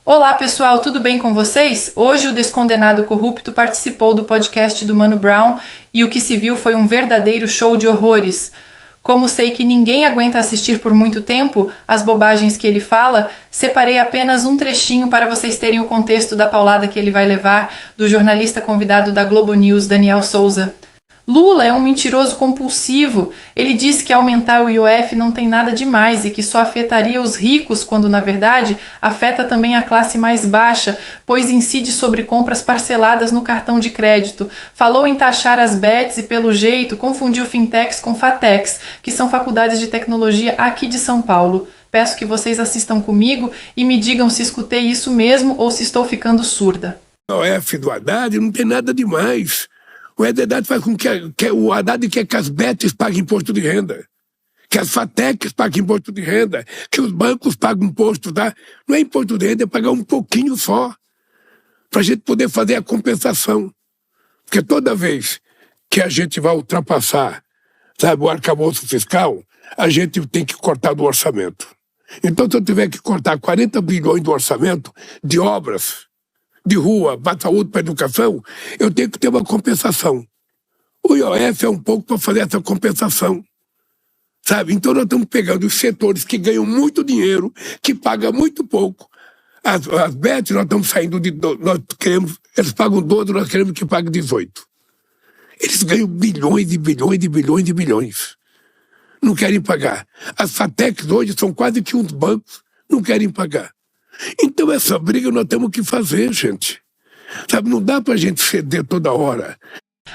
Olá pessoal, tudo bem com vocês? Hoje o Descondenado Corrupto participou do podcast do Mano Brown e o que se viu foi um verdadeiro show de horrores. Como sei que ninguém aguenta assistir por muito tempo as bobagens que ele fala, separei apenas um trechinho para vocês terem o contexto da paulada que ele vai levar do jornalista convidado da Globo News, Daniel Souza. Lula é um mentiroso compulsivo. Ele diz que aumentar o IOF não tem nada demais e que só afetaria os ricos, quando na verdade afeta também a classe mais baixa, pois incide sobre compras parceladas no cartão de crédito. Falou em taxar as bets e, pelo jeito, confundiu fintechs com fatecs, que são faculdades de tecnologia aqui de São Paulo. Peço que vocês assistam comigo e me digam se escutei isso mesmo ou se estou ficando surda. O IOF do Haddad não tem nada demais. O Haddad faz com que o Haddad quer que as bets paguem imposto de renda, que as fatecs paguem imposto de renda, que os bancos paguem imposto, tá? Não é imposto de renda, é pagar um pouquinho só, para a gente poder fazer a compensação. Porque toda vez que a gente vai ultrapassar, sabe, o arcabouço fiscal, a gente tem que cortar do orçamento. Então, se eu tiver que cortar 40 bilhões do orçamento de obras, de rua, para saúde, para educação, eu tenho que ter uma compensação. O IOF é um pouco para fazer essa compensação, sabe? Então nós estamos pegando os setores que ganham muito dinheiro, que pagam muito pouco. As bets, nós estamos saindo eles pagam 12, nós queremos que pague 18. Eles ganham bilhões e bilhões e bilhões e bilhões. Não querem pagar. As fatecs hoje são quase que uns bancos, não querem pagar. Então essa briga nós temos que fazer, gente. Sabe, não dá pra gente ceder toda hora.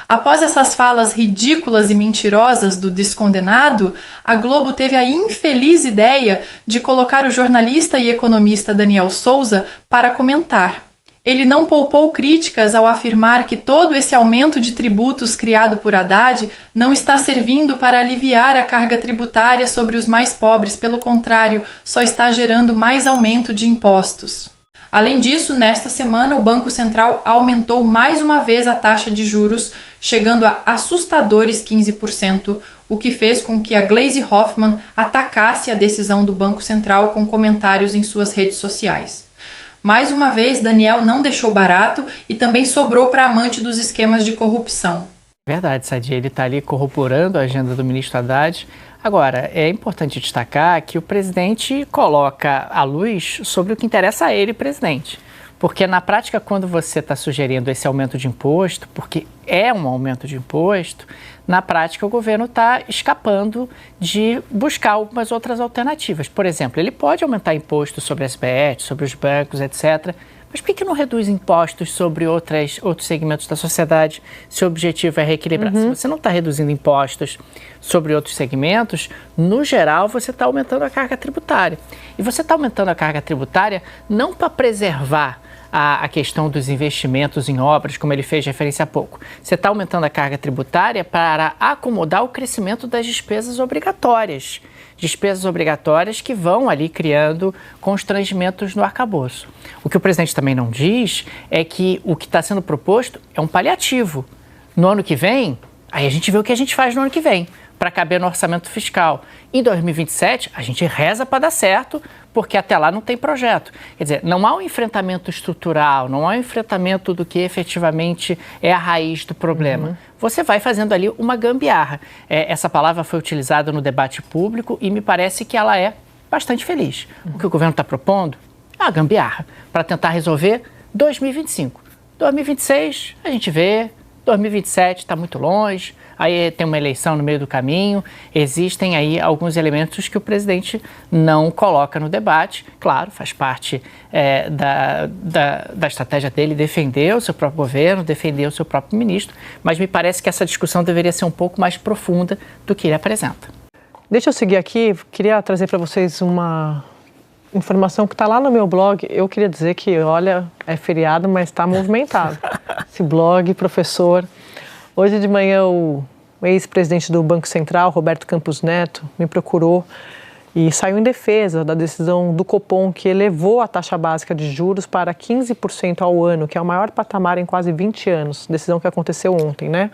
Após essas falas ridículas e mentirosas do descondenado, a Globo teve a infeliz ideia de colocar o jornalista e economista Daniel Souza para comentar. Ele não poupou críticas ao afirmar que todo esse aumento de tributos criado por Haddad não está servindo para aliviar a carga tributária sobre os mais pobres, pelo contrário, só está gerando mais aumento de impostos. Além disso, nesta semana, o Banco Central aumentou mais uma vez a taxa de juros, chegando a assustadores 15%, o que fez com que a Gleisi Hoffmann atacasse a decisão do Banco Central com comentários em suas redes sociais. Mais uma vez, Daniel não deixou barato e também sobrou para amante dos esquemas de corrupção. Verdade, Sadia, ele está ali corroborando a agenda do ministro Haddad. Agora, é importante destacar que o presidente coloca a luz sobre o que interessa a ele, presidente. Porque na prática, quando você está sugerindo esse aumento de imposto, porque é um aumento de imposto, na prática o governo está escapando de buscar algumas outras alternativas. Por exemplo, ele pode aumentar imposto sobre as bets, sobre os bancos, etc., mas por que não reduz impostos sobre outros segmentos da sociedade se o objetivo é reequilibrar? Se você não está reduzindo impostos sobre outros segmentos, no geral você está aumentando a carga tributária. E você está aumentando a carga tributária não para preservar a questão dos investimentos em obras, como ele fez referência há pouco. Você está aumentando a carga tributária para acomodar o crescimento das despesas obrigatórias. Despesas obrigatórias que vão ali criando constrangimentos no arcabouço. O que o presidente também não diz é que o que está sendo proposto é um paliativo. No ano que vem, aí a gente vê o que a gente faz no ano que vem, para caber no orçamento fiscal. Em 2027, a gente reza para dar certo, porque até lá não tem projeto. Quer dizer, não há um enfrentamento estrutural, não há um enfrentamento do que efetivamente é a raiz do problema. Você vai fazendo ali uma gambiarra. Essa palavra foi utilizada no debate público e me parece que ela é bastante feliz. O que o governo está propondo é uma gambiarra para tentar resolver 2025. 2026, a gente vê. 2027 está muito longe, aí tem uma eleição no meio do caminho, existem aí alguns elementos que o presidente não coloca no debate. Claro, faz parte da estratégia dele defender o seu próprio governo, defender o seu próprio ministro, mas me parece que essa discussão deveria ser um pouco mais profunda do que ele apresenta. Deixa eu seguir aqui, queria trazer para vocês uma informação que está lá no meu blog. Eu queria dizer que, olha, é feriado, mas está movimentado. Esse blog, professor. Hoje de manhã, o ex-presidente do Banco Central, Roberto Campos Neto, me procurou e saiu em defesa da decisão do Copom, que elevou a taxa básica de juros para 15% ao ano, que é o maior patamar em quase 20 anos. Decisão que aconteceu ontem, né?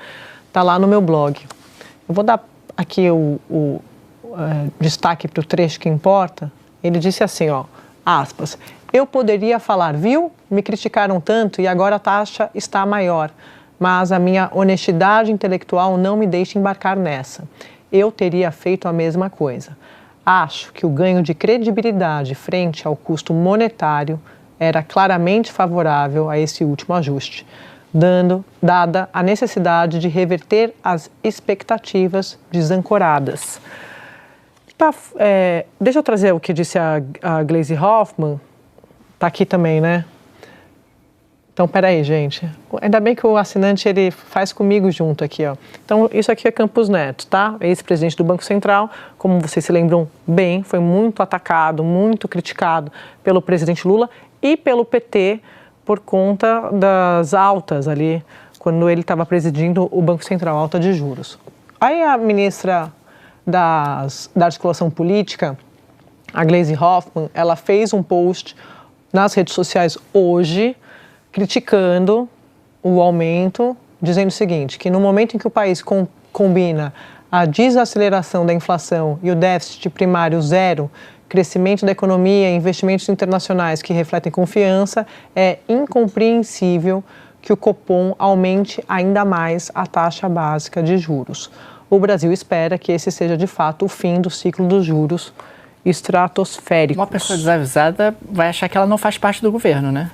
Está lá no meu blog. Eu vou dar aqui o destaque para o trecho que importa. Ele disse assim, ó: aspas, eu poderia falar, viu? Me criticaram tanto e agora a taxa está maior, mas a minha honestidade intelectual não me deixa embarcar nessa. Eu teria feito a mesma coisa. Acho que o ganho de credibilidade frente ao custo monetário era claramente favorável a esse último ajuste, dada a necessidade de reverter as expectativas desancoradas. Deixa eu trazer o que disse a Gleisi Hoffmann. Está aqui também, né? Então, peraí, gente. Ainda bem que o assinante ele faz comigo junto aqui, ó. Então, isso aqui é Campos Neto, tá? Ex-presidente do Banco Central, como vocês se lembram bem, foi muito atacado, muito criticado pelo presidente Lula e pelo PT por conta das altas ali, quando ele estava presidindo o Banco Central, alta de juros. Aí a ministra da Articulação Política, a Gleisi Hoffmann, ela fez um post nas redes sociais hoje, criticando o aumento, dizendo o seguinte, que no momento em que o país combina a desaceleração da inflação e o déficit primário zero, crescimento da economia e investimentos internacionais que refletem confiança, é incompreensível que o Copom aumente ainda mais a taxa básica de juros. O Brasil espera que esse seja de fato o fim do ciclo dos juros estratosféricos. Uma pessoa desavisada vai achar que ela não faz parte do governo, né?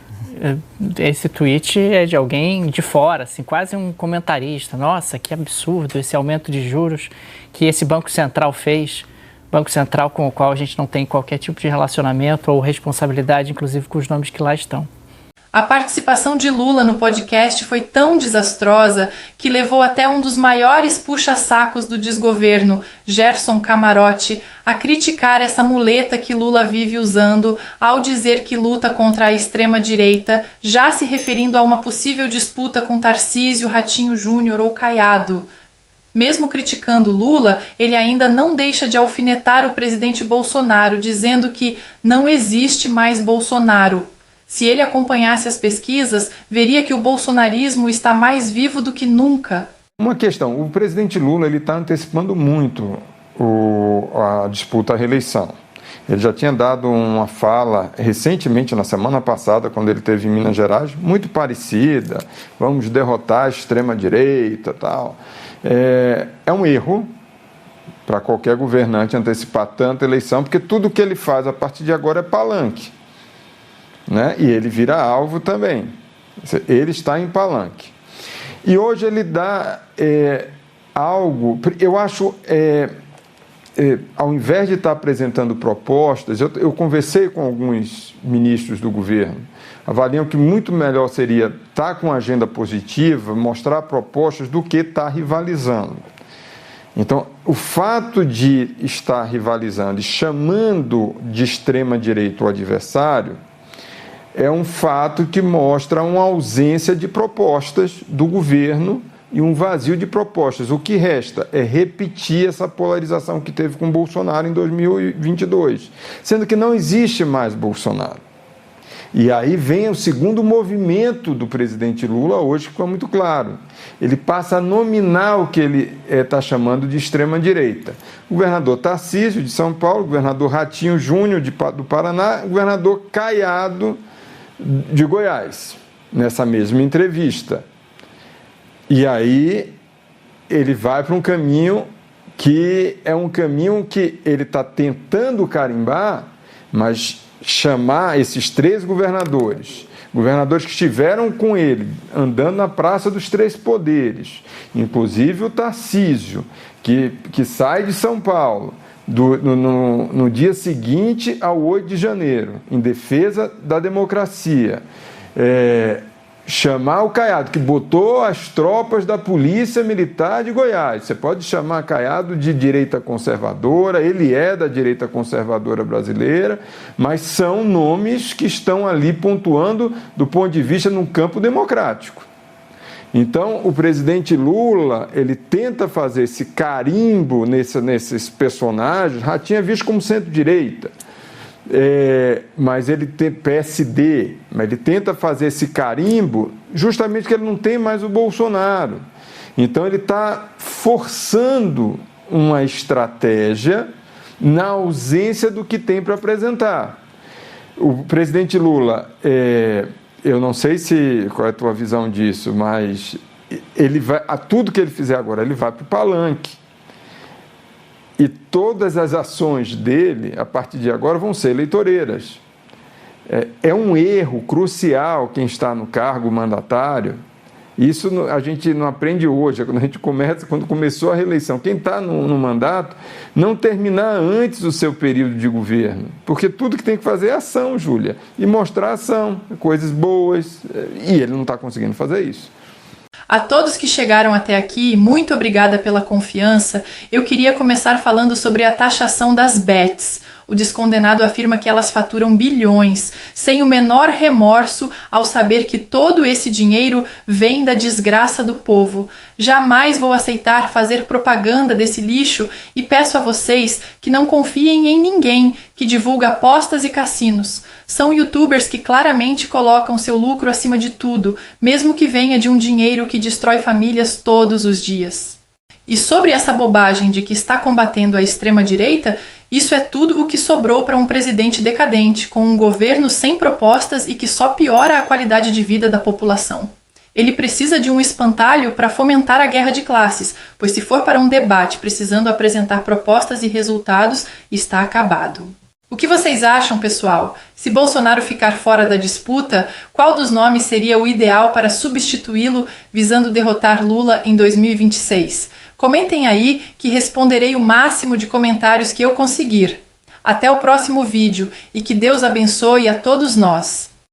Esse tweet é de alguém de fora, assim, quase um comentarista. Nossa, que absurdo esse aumento de juros que esse Banco Central fez. Banco Central com o qual a gente não tem qualquer tipo de relacionamento ou responsabilidade, inclusive com os nomes que lá estão. A participação de Lula no podcast foi tão desastrosa que levou até um dos maiores puxa-sacos do desgoverno, Gerson Camarote, a criticar essa muleta que Lula vive usando ao dizer que luta contra a extrema-direita, já se referindo a uma possível disputa com Tarcísio, Ratinho Júnior ou Caiado. Mesmo criticando Lula, ele ainda não deixa de alfinetar o presidente Bolsonaro, dizendo que não existe mais Bolsonaro. Se ele acompanhasse as pesquisas, veria que o bolsonarismo está mais vivo do que nunca. Uma questão, o presidente Lula está antecipando muito a disputa à reeleição. Ele já tinha dado uma fala recentemente, na semana passada, quando ele esteve em Minas Gerais, muito parecida, vamos derrotar a extrema-direita e tal. É um erro para qualquer governante antecipar tanta eleição, porque tudo que ele faz a partir de agora é palanque. Né? E ele vira alvo também. Ele está em palanque. E hoje ele dá algo... Eu acho, ao invés de estar apresentando propostas, eu conversei com alguns ministros do governo, avaliam que muito melhor seria estar com agenda positiva, mostrar propostas, do que estar rivalizando. Então, o fato de estar rivalizando e chamando de extrema-direita o adversário é um fato que mostra uma ausência de propostas do governo e um vazio de propostas. O que resta é repetir essa polarização que teve com Bolsonaro em 2022, sendo que não existe mais Bolsonaro. E aí vem o segundo movimento do presidente Lula hoje, que ficou muito claro. Ele passa a nominar o que ele está chamando de extrema-direita. Governador Tarcísio, de São Paulo, governador Ratinho Júnior, do Paraná, governador Caiado, de Goiás, nessa mesma entrevista. E aí ele vai para um caminho que é um caminho que ele está tentando carimbar, mas chamar esses três governadores que estiveram com ele, andando na Praça dos Três Poderes, inclusive o Tarcísio, que sai de São Paulo, no dia seguinte ao 8 de janeiro, em defesa da democracia, chamar o Caiado, que botou as tropas da Polícia Militar de Goiás. Você pode chamar Caiado de direita conservadora, ele é da direita conservadora brasileira, mas são nomes que estão ali pontuando do ponto de vista no campo democrático. Então, o presidente Lula, ele tenta fazer esse carimbo nesses personagens. Ratinho é visto como centro-direita, mas ele tem PSD, mas ele tenta fazer esse carimbo justamente porque ele não tem mais o Bolsonaro. Então, ele está forçando uma estratégia na ausência do que tem para apresentar. O presidente Lula, eu não sei qual é a tua visão disso, mas ele vai, a tudo que ele fizer agora, ele vai para o palanque. E todas as ações dele, a partir de agora, vão ser eleitoreiras. É um erro crucial quem está no cargo mandatário. Isso a gente não aprende hoje, quando começou a reeleição. Quem está no mandato, não terminar antes o seu período de governo. Porque tudo que tem que fazer é ação, Júlia. E mostrar ação, coisas boas. E ele não está conseguindo fazer isso. A todos que chegaram até aqui, muito obrigada pela confiança. Eu queria começar falando sobre a taxação das bets. O descondenado afirma que elas faturam bilhões, sem o menor remorso ao saber que todo esse dinheiro vem da desgraça do povo. Jamais vou aceitar fazer propaganda desse lixo e peço a vocês que não confiem em ninguém que divulga apostas e cassinos. São youtubers que claramente colocam seu lucro acima de tudo, mesmo que venha de um dinheiro que destrói famílias todos os dias. E sobre essa bobagem de que está combatendo a extrema-direita, isso é tudo o que sobrou para um presidente decadente, com um governo sem propostas e que só piora a qualidade de vida da população. Ele precisa de um espantalho para fomentar a guerra de classes, pois se for para um debate precisando apresentar propostas e resultados, está acabado. O que vocês acham, pessoal? Se Bolsonaro ficar fora da disputa, qual dos nomes seria o ideal para substituí-lo visando derrotar Lula em 2026? Comentem aí que responderei o máximo de comentários que eu conseguir. Até o próximo vídeo e que Deus abençoe a todos nós.